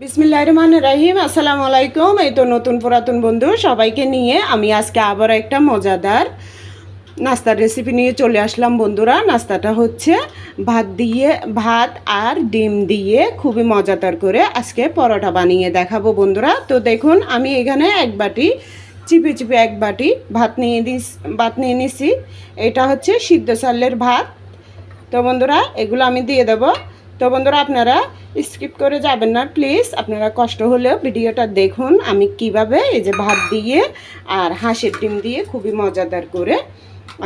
বিসমিল্লাহির রহমানির রহিম। আসসালামু আলাইকুম। এই তো নতুন পুরাতন বন্ধু সবাইকে নিয়ে আমি আজকে আবার একটা মজাদার নাস্তার রেসিপি নিয়ে চলে আসলাম বন্ধুরা। নাস্তাটা হচ্ছে ভাত আর ডিম দিয়ে খুবই মজাদার করে আজকে পরোটা বানিয়ে দেখাবো বন্ধুরা। তো দেখুন আমি এখানে এক বাটি চিপে চিপে এক বাটি ভাত নিয়ে নিছি। এটা হচ্ছে সিদ্ধ চালের ভাত। তো বন্ধুরা এগুলো আমি দিয়ে দেবো। তো বন্ধুরা আপনারা স্কিপ করে যাবেন না প্লিজ, আপনারা কষ্ট হলেও ভিডিওটা দেখুন আমি কিভাবে এই যে ভাত দিয়ে আর হাঁসের ডিম দিয়ে খুবই মজাদার করে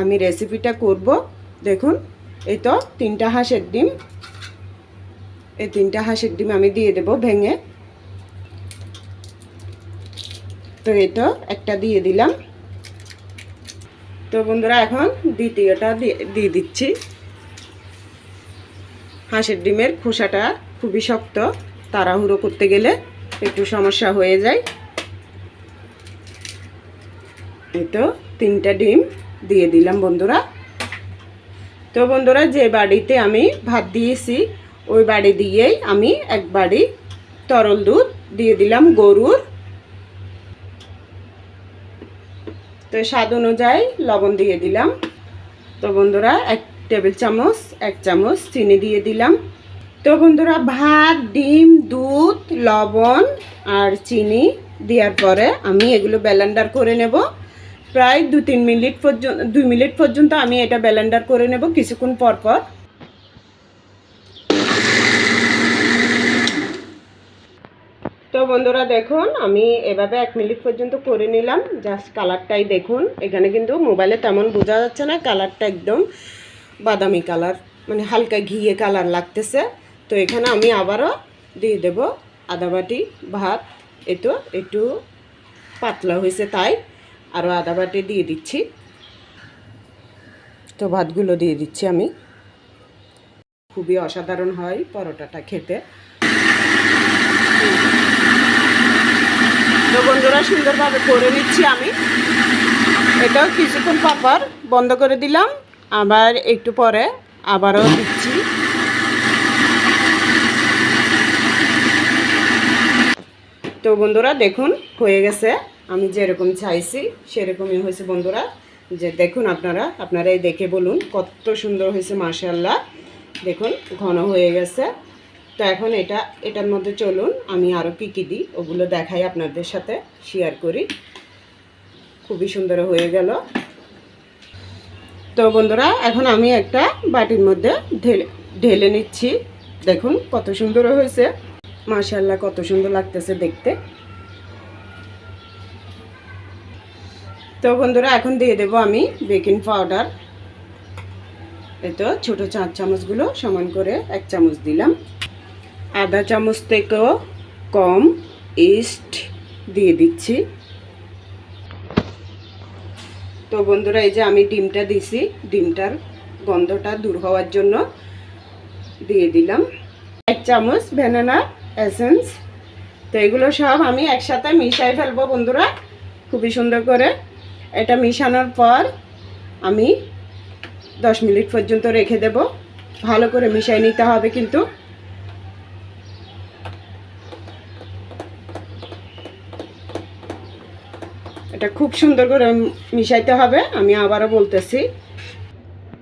আমি রেসিপিটা করব। দেখুন এই তো তিনটা হাঁসের ডিম, এই তিনটা হাঁসের ডিম আমি দিয়ে দেব ভেঙে। তো এই তো একটা দিয়ে দিলাম। তো বন্ধুরা এখন দ্বিতীয়টা দিয়ে দিচ্ছি। হাঁসের ডিমের খোসাটা খুবই শক্ত, তাড়াহুড়ো করতে গেলে একটু সমস্যা হয়ে যায়। এই তো তিনটা ডিম দিয়ে দিলাম বন্ধুরা। তো বন্ধুরা যে বাড়িতে আমি ভাত দিয়েছি ওই বাড়ি দিয়েই আমি এক বাড়ি তরল দুধ দিয়ে দিলাম গরুর। তো স্বাদ অনুযায়ী লবণ দিয়ে দিলাম। তো বন্ধুরা এক চামচ চিনি দিয়ে দিলাম। তো বন্ধুরা ভাত, ডিম, দুধ, লবণ আর চিনি দেওয়ার পরে আমি এগুলো ব্লেন্ডার করে নেব। প্রায় 2 মিনিট পর্যন্ত আমি এটা ব্লেন্ডার করে নেব কিছুক্ষণ পর পর। তো বন্ধুরা দেখুন আমি এভাবে 1 মিনিট পর্যন্ত করে নিলাম। জাস্ট কালারটাই দেখুন, এখানে কিন্তু মোবাইলে তেমন বোঝা যাচ্ছে না, কালারটা একদম বাদামি কালার, মানে হালকা ঘিয়ে কালার লাগতেছে। তো এখানে আমি আবারও দিয়ে দেব আধা বাটি ভাত। এতো একটু পাতলা হয়েছে তাই আরও আধা বাটি দিয়ে দিচ্ছি। তো ভাতগুলো দিয়ে দিচ্ছি আমি। খুবই অসাধারণ হয় পরোটাটা খেতে। তো বন্ধুরা সুন্দরভাবে করে নিচ্ছি আমি। এটাও কিছুক্ষণ পর বন্ধ করে দিলাম, আবার একটু পরে আবারও দিচ্ছি। তো বন্ধুরা দেখুন হয়ে গেছে, আমি যেরকম চাইছি সেরকমই হয়েছে বন্ধুরা। যে দেখুন আপনারা এই দেখে বলুন কত সুন্দর হয়েছে, মাশাআল্লাহ। দেখুন ঘন হয়ে গেছে। তো এখন এটার মধ্যে চলুন আমি আরও কী দিই ওগুলো দেখাই, আপনাদের সাথে শেয়ার করি। খুবই সুন্দর হয়ে গেল। তো বন্ধুরা এখন আমি একটা বাটির মধ্যে ঢেলে নিচ্ছি। দেখুন কত সুন্দর হয়েছে, মাশাআল্লাহ, কত সুন্দর লাগতেছে দেখতে। তো বন্ধুরা এখন দিয়ে দেব আমি বেকিং পাউডার। এই তো ছোটো 4 চামচগুলো সমান করে 1 চামচ দিলাম। আধা চামচ থেকেও কম ইস্ট দিয়ে দিচ্ছি। তো বন্ধুরা এই যে আমি ডিমটা দিছি, ডিমটার গন্ধটা দূর হওয়ার জন্য দিয়ে দিলাম 1 চামচ ভ্যানিলা এসেন্স। তো এগুলো সব আমি একসাথে মিশাই ফেলবো বন্ধুরা খুবই সুন্দর করে। এটা মিশানোর পর আমি 10 মিনিট পর্যন্ত রেখে দেব। ভালো করে মিশাই নিতে হবে কিন্তু। এটা খুব সুন্দর করে মিশাইতে হবে, আমি আবারও বলতেছি।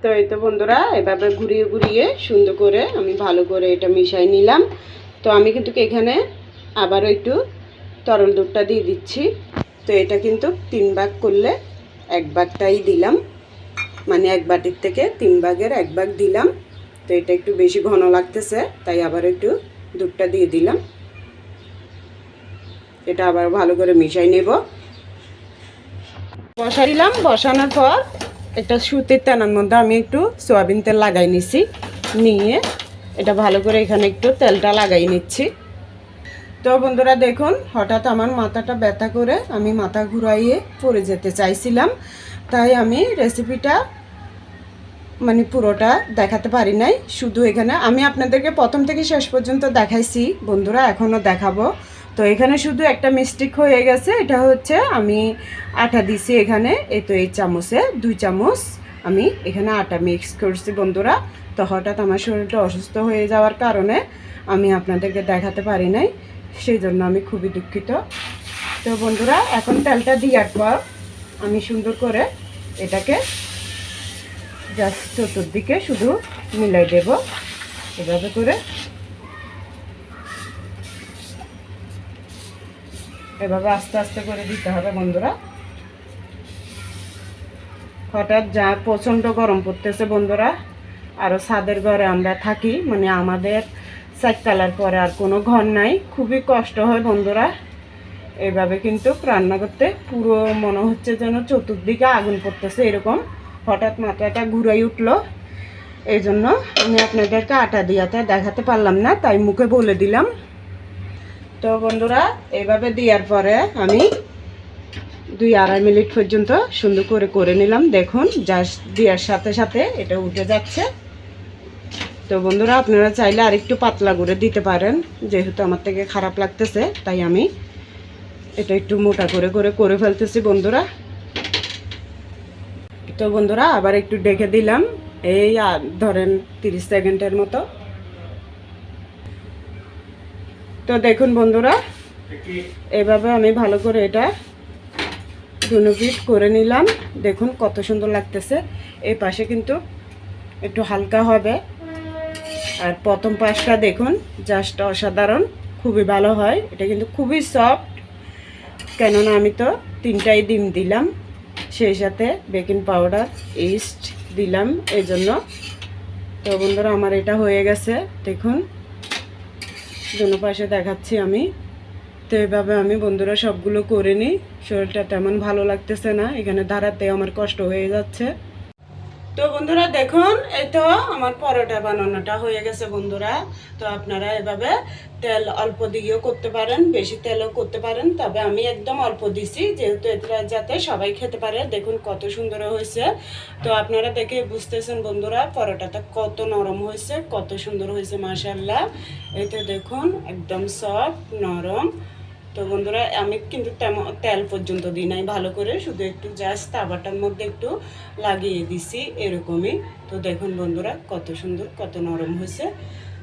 তো এই তো বন্ধুরা এভাবে ঘুরিয়ে ঘুরিয়ে সুন্দর করে আমি ভালো করে এটা মিশাই নিলাম। তো আমি কিন্তু এখানে আবারও একটু তরল দুধটা দিয়ে দিচ্ছি। তো এটা কিন্তু 3 ভাগ করলে 1 ভাগটাই দিলাম, মানে 1 বাটির থেকে 3 ভাগের 1 ভাগ দিলাম। তো এটা একটু বেশি ঘন লাগতেছে তাই আবার একটু দুধটা দিয়ে দিলাম। এটা আবার ভালো করে মিশাই নেব। বসাই দিলাম। বসানোর পর একটা সুতির টানার মধ্যে আমি একটু সয়াবিন তেল লাগাই নিছি, নিয়ে এটা ভালো করে এখানে একটু তেলটা লাগাই নিচ্ছি। তো বন্ধুরা দেখুন হঠাৎ আমার মাথাটা ব্যথা করে আমি মাথা ঘুরাইয়ে পড়ে যেতে চাইছিলাম, তাই আমি রেসিপিটা মানে পুরোটা দেখাতে পারি নাই। শুধু এখানে আমি আপনাদেরকে প্রথম থেকে শেষ পর্যন্ত দেখাইছি বন্ধুরা, এখনও দেখাবো। তো এখানে শুধু একটা মিস্টেক হয়ে গেছে, এটা হচ্ছে আমি আটা দিছি এখানে। এই তো এই চামচে 2 চামচ আমি এখানে আটা মিক্স করছি বন্ধুরা। তো হঠাৎ আমার শরীরটা অসুস্থ হয়ে যাওয়ার কারণে আমি আপনাদেরকে দেখাতে পারি নাই। সেই জন্য আমি খুবই দুঃখিত। তো বন্ধুরা, এখন তেলটা দেওয়ার পর আমি সুন্দর করে এটাকে জাস্ট চতুর্দিকে শুধু মিলাই দেব এভাবে করে। এভাবে আস্তে আস্তে করে দিতে হবে বন্ধুরা। হঠাৎ যা প্রচণ্ড গরম পড়তেছে বন্ধুরা, আরও ছাদের ঘরে আমরা থাকি, মানে আমাদের চারতলার পরে আর কোনো ঘর নাই, খুবই কষ্ট হয় বন্ধুরা। এইভাবে কিন্তু রান্না করতে পুরো মনে হচ্ছে যেন চতুর্দিকে আগুন পড়তেছে, এরকম হঠাৎ মাথাটা ঘুরাই উঠলো। এই জন্য আমি আপনাদেরকে আটা দিয়াতে দেখাতে পারলাম না, তাই মুখে বলে দিলাম। তো বন্ধুরা, এইভাবে দেওয়ার পরে আমি 2-2.5 মিনিট পর্যন্ত সুন্দর করে করে নিলাম। দেখুন জাস্ট দেওয়ার সাথে সাথে এটা উঠে যাচ্ছে। তো বন্ধুরা, আপনারা চাইলে আরেকটু পাতলা করে দিতে পারেন, যেহেতু আমার থেকে খারাপ লাগতেছে তাই আমি এটা একটু মোটা করে করে করে ফেলতেছি বন্ধুরা। তো বন্ধুরা, আবার একটু ডেকে দিলাম, এই ধরেন 30 সেকেন্ডের মতো। তো দেখুন বন্ধুরা, এভাবে আমি ভালো করে এটা দুনো পিট করে নিলাম। দেখুন কত সুন্দর লাগতেছে। এই পাশে কিন্তু একটু হালকা হবে, আর প্রথম পাশটা দেখুন জাস্ট অসাধারণ, খুবই ভালো হয়। এটা কিন্তু খুবই সফট, কেননা আমি তো 3টাই ডিম দিলাম, সেই সাথে বেকিং পাউডার ইস্ট দিলাম এই জন্য। তো বন্ধুরা, আমার এটা হয়ে গেছে, দেখুন দুনো পাশে দেখাচ্ছি আমি। তো এইভাবে আমি বন্ধুরা সবগুলো করে নিই। শরীরটা তেমন ভালো লাগতেছে না, এখানে দাঁড়াতে আমার কষ্ট হয়ে যাচ্ছে। তো বন্ধুরা দেখুন, এই তো আমার পরোটা বানানোটা হয়ে গেছে বন্ধুরা। তো আপনারা এভাবে তেল অল্প দিয়েও করতে পারেন, বেশি তেলও করতে পারেন, তবে আমি একদম অল্প দিছি, যেহেতু এটা যাতে সবাই খেতে পারে। দেখুন কত সুন্দর হয়েছে। তো আপনারা দেখে বুঝতেছেন বন্ধুরা পরোটাটা কত নরম হয়েছে, কত সুন্দর হয়েছে মাশাআল্লাহ। এই তো দেখুন একদম সফট নরম। তো বন্ধুরা, আমি কিন্তু তেল পর্যন্ত দিই নাই, ভালো করে শুধু একটু জাস্ট তাওয়াটার মধ্যে একটু লাগিয়ে দিছি এরকমই। তো দেখুন বন্ধুরা কত সুন্দর, কত নরম হয়েছে।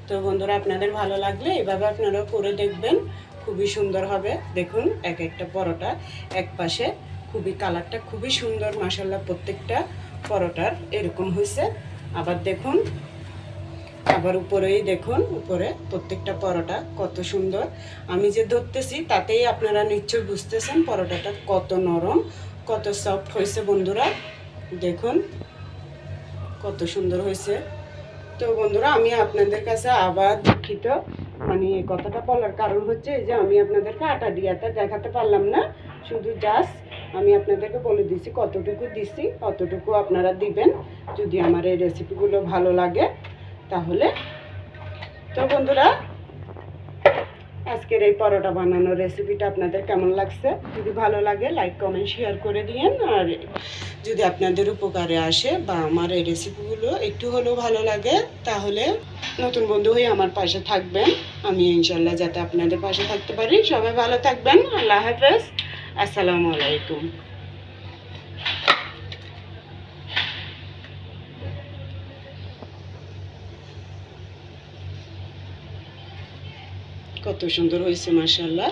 তো বন্ধুরা, আপনাদের ভালো লাগলে এভাবে আপনারাও করে দেখবেন, খুবই সুন্দর হবে। দেখুন এক একটা পরোটা এক পাশে খুবই কালারটা খুবই সুন্দর মাশাআল্লাহ, প্রত্যেকটা পরোটার এরকম হয়েছে। আবার দেখুন, আবার উপরেই দেখুন, উপরে প্রত্যেকটা পরোটা কত সুন্দর। আমি যে ধরতেছি তাতেই আপনারা নিশ্চয়ই বুঝতেছেন পরোটাটা কত নরম, কত সফট হয়েছে বন্ধুরা। দেখুন কত সুন্দর হয়েছে। তো বন্ধুরা, আমি আপনাদের কাছে আবার দুঃখিত, মানে এই কথাটা বলার কারণ হচ্ছে এই যে আমি আপনাদেরকে আটা দিয়াতে দেখাতে পারলাম না, শুধু জাস্ট আমি আপনাদেরকে বলে দিছি কতটুকু দিছি, অতটুকু আপনারা দিবেন যদি আমার এই রেসিপিগুলো ভালো লাগে তাহলে। তো বন্ধুরা, আজকের এই পরোটা বানানোর রেসিপিটা আপনাদের কেমন লাগছে, যদি ভালো লাগে লাইক কমেন্ট শেয়ার করে দিয়েন। আর যদি আপনাদের উপকারে আসে বা আমার এই রেসিপিগুলো একটু হলেও ভালো লাগে, তাহলে নতুন বন্ধু হয়ে আমার পাশে থাকবেন। আমি ইনশাল্লাহ যাতে আপনাদের পাশে থাকতে পারি। সবাই ভালো থাকবেন। আল্লাহ হাফেজ। আসসালামু আলাইকুম। কত সুন্দর হয়েছে মাশাআল্লাহ।